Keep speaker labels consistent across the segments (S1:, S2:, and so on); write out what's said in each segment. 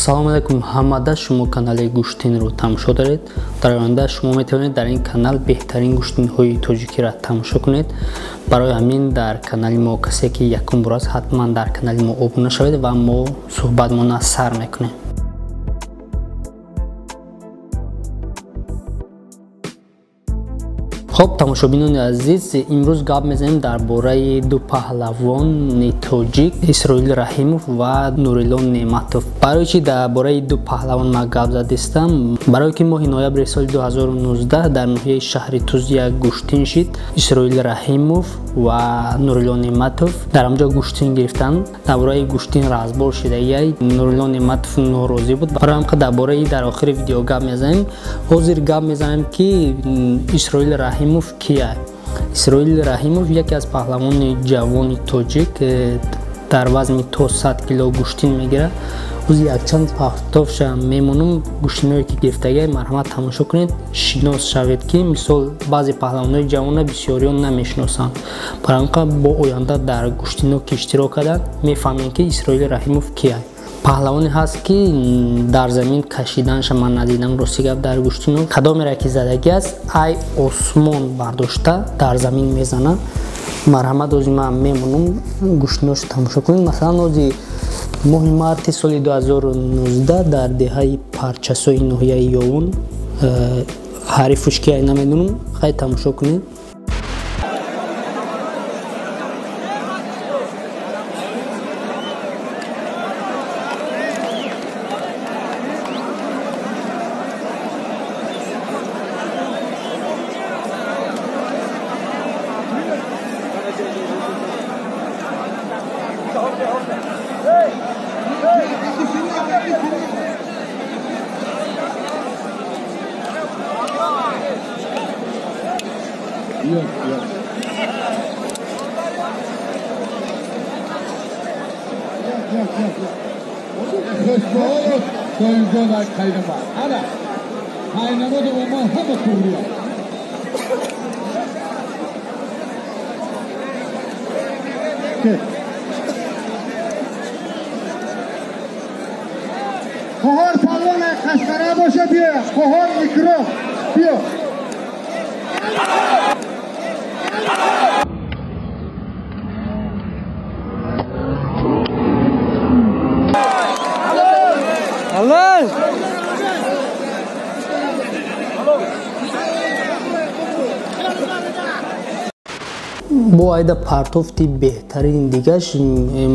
S1: салом алейкум ҳамада, шумо канали Гуштинро тамошо доред. дар оянда шумо метавонед дар ин канал беҳтарин гуштинҳои тоҷикиро тамошо кунед. барои ҳамин дар канали мо касе ки якум бор аст, ҳатман дар канали мо обуна шавед ва мо суҳбатмонро сар мекунем. خب тамошобинони азиз, имрӯз гап мезанем дар бораи ду паҳлавони тоҷик, Исроил Раҳимов ва Нурулло Неъматов. барои чи дар бораи ду паҳлавон ман гап задистам? барои ки моҳи ноябри соли 2019 дар ноҳияи шаҳри Тузя Гуштин шид, Исроил Раҳимов ва Нурулло Неъматов дар ҳамҷо Гуштин гирифтан. дар бораи Гуштин разбор шуда, яй Нурулло Неъматов норозӣ буд. барои ҳам дар бораи дар охири видео гап мезанем. ҳозир гап мезанем ки Исроил Раҳимов кия? Исроил Раҳимов яке аз паҳлавони ҷавони тоҷик, дар вазни то 100 кило гуштин мегирад. ӯзи якчанд фактовша мемонам, гуштиное ки гирифтагай марҳамат тамошо кунед, шинос шавед ки мисол баъзе паҳлавонои ҷавона бисёриён намешиносанд. баранқа бо оянда дар гуштино ки иштирок карданд мефаҳмем ки Исроил Раҳимов кия. паҳлавоне ҳаст ки дар замин кашиданша ман надидам, рости гап дар гуштино кадомере ки задаги аст, ай осмон бардошта дар замин мезана. марҳамат, ози ман мемонам гуштинош тамошо кунед. масалан ози моҳи марти соли 2019 дар деҳаи парчасои ноҳияи ёвон, ҳарифуш кия намедонам, хай тамошо кунед.
S2: Kohor palvon Qashqara boşa biya, kohor ikrom biya. Allah!
S1: бо айда партофти беҳтарин дигаш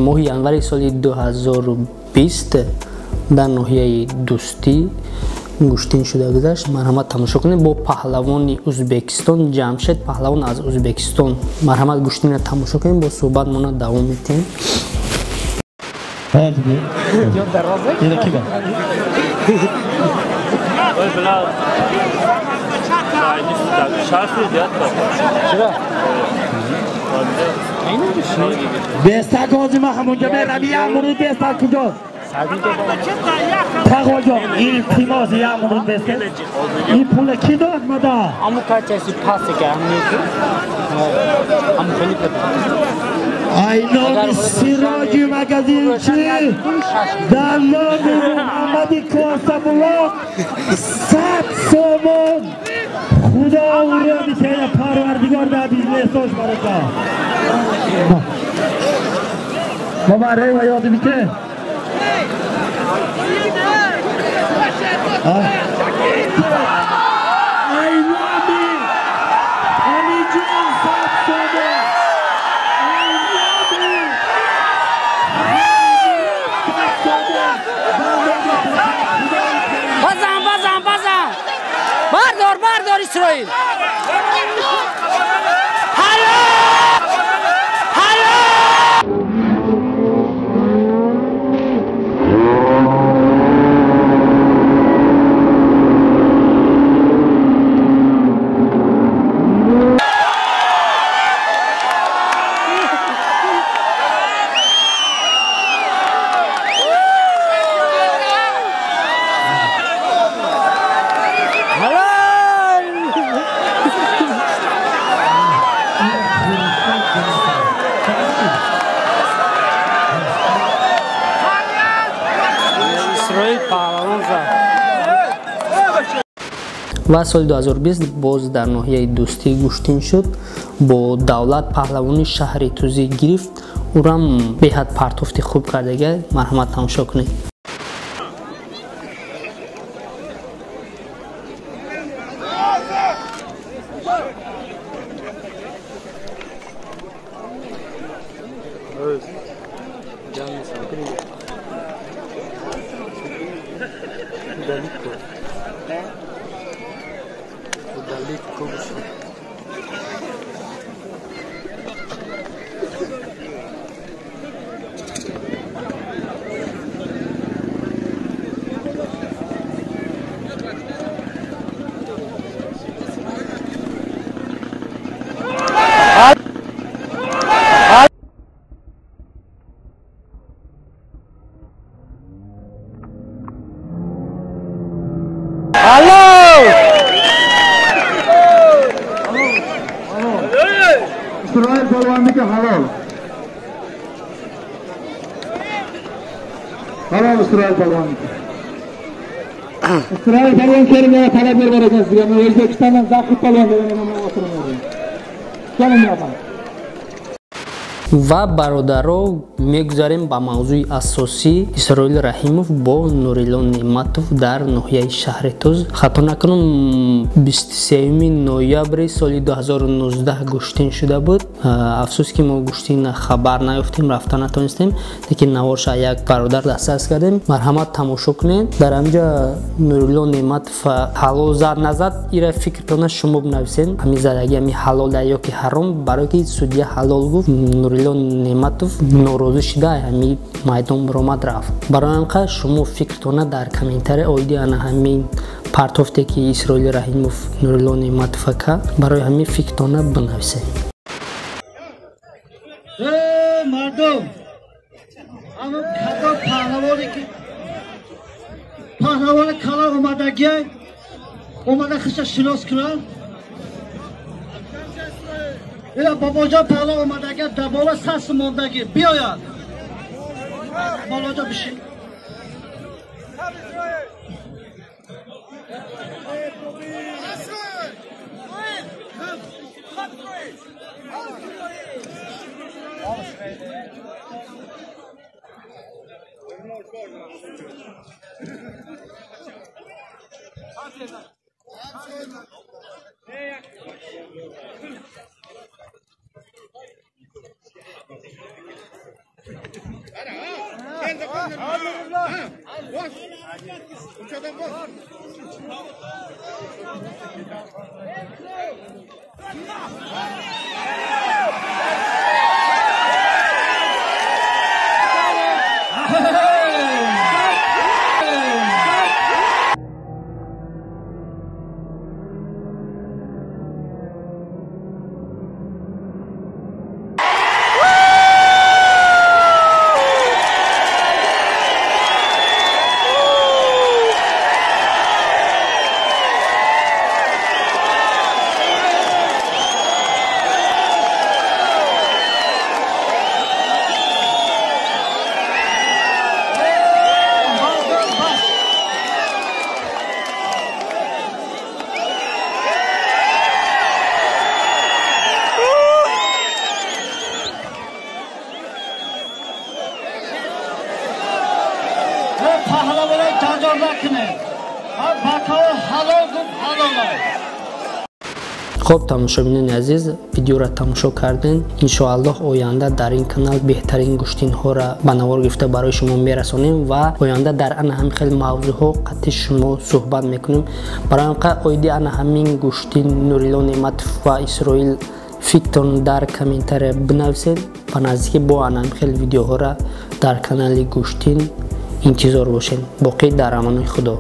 S1: моҳи январи соли 2020 дар ноҳияи дӯстӣ гуштин шуда гузашт. марҳамат тамошо кунед. бо паҳлавони Узбекистон, Ҷамшед паҳлавон аз Узбекистон. марҳамат гуштинро тамошо кунед, бо суҳбатмона давом метем.
S2: Bestak hozima hamunja meram, yağmurun bestak kujo. Taqojo, iltimos yağmurun bestak. İn pulu ki dotmada?
S3: Amu kaçası pas ekan neyse. Amu khali kad.
S2: Ay nomi Siroji magazinchi. Dar nomi Muhammadi Kosabuloq. 100 somon. Xudo uradi seni Parvardigor da biznes hoş baraka. Muborak va yodi bike. Ay nomi Alijon Sapsoda. Ay nomi
S3: Bazan. Bardor İsroil.
S1: و سال 2020 باز در ناحیه دوستی گوشتین شد با دولت پهلوانی شهر توزی گرفت او را به حد پرتافت خوب کرده. مرحمت تماشا کنید.
S2: İsroil polvonniki halol. Halol İsroil polvonniki. İsroil polvon kelib yana talablar bor ekan sizga. Men O'zbekistondan Zafur polvon degan nomga o'tiraman. Kelin yapam.
S1: و برادرها میگذاریم با موضوع اساسی اسرائیل رحیموف با نوروللو نعمتوف در ناحیه شهر توز. خطا نکنم 23 نوامبر سال 2019 گوشتین شده بود. افسوس که ما گوشتین خبر نیافتیم، رفتن نتونستیم، لیکن نوارش یک برادر دسترس کردیم. مرحمت تماشا کنید. در اینجا نوروللو نعمتوف حلال زد نزد ایره فکرتون شما بنویسین. همین زدگی همین حلال یا که حرام، برای که سودیه حلال گفت نوروللو نعمتوف ناراضی شده همین میدان برآمد رفت. برای اینکه شما فکرتون در کامنتر آیدی انا همین پرتافته که اسرائیل رحیموف نوروللو نعمتوف که برای همین فکرتون بنویسید.
S2: مردم اما کدام پهلوانی که پهلوان کلا اومده خشت شناس کنن. اینا بابا جان پهلوان اومده دباله سس موندگی بیاید بالا جا بشین.
S1: خب تماشاچیان عزیز، ویدیو را تماشا کردین. ان شاء الله آینده در این کانال بهترین گوشتین ها را به نوار گرفته برای شما میرسونیم و آینده در آن هم خیلی موضوع ها قطعی شما صحبت میکنیم. برای اینکه آیدی آن همین گوشتین نوروللو نعمتوف و اسرائیل فکرتون در کامنتر بنویسید. و نزدیک با آن هم خیلی ویدیو ها را در کانال گوشتین انتظار باشین. باقی در امان خدا.